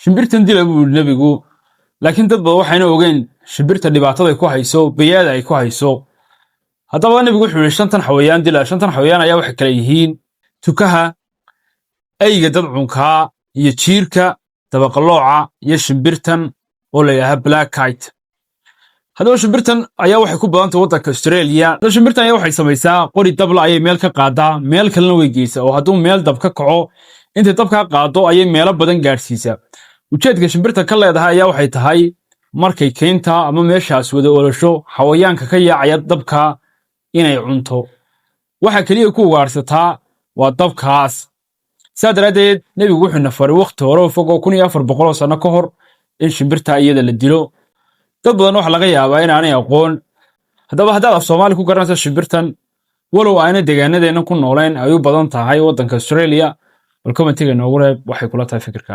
shimbirtan dila buu nabigu laakiin dad badan waxayna ogeyn shimbirta dhibaatada ay ku hayso bay'ada ay ku hayso haddaba nabigu wuxuu yiri shantan xawayaan dila shantan xawayaan ayaa wax kala yihiin tukaha ayga dad cunka iyo jiirka dabaqalooca iyo shimbirtan oo la yiraahdo black kite haddaba shimbirtan ayaa waxay ku badan tahay waddanka Australia shimbirtan ayaa waxay samaysaa qori dabla ayay meel ka qaadaa meel kalena way geysaa oo hadduu meel dab ka kaco inta dabka qaado ayay meelo badan gaarsiisaa ujeedka shimbirta ka leedahay ayaa waxay tahay markay keenta ama meeshaas wada olasho xawayaanka ka yaacaya dabka inay cunto waxa kaliya ku ugaarsataa waa dabkaas saadaradeed nabigu wuxuu nafaray waqti hore fogo 1400 sano ka hor in shimbirta iyada la dilo dad badan waxa laga yaabaa in aanay aqoon haddaba haddaad Soomaali ku garanayso shimbirtan walow ayna deegaanadeena ku nooleen ay u badan tahay waddanka Australia welcome tiga noogu reeb waxay kula tahay fikirka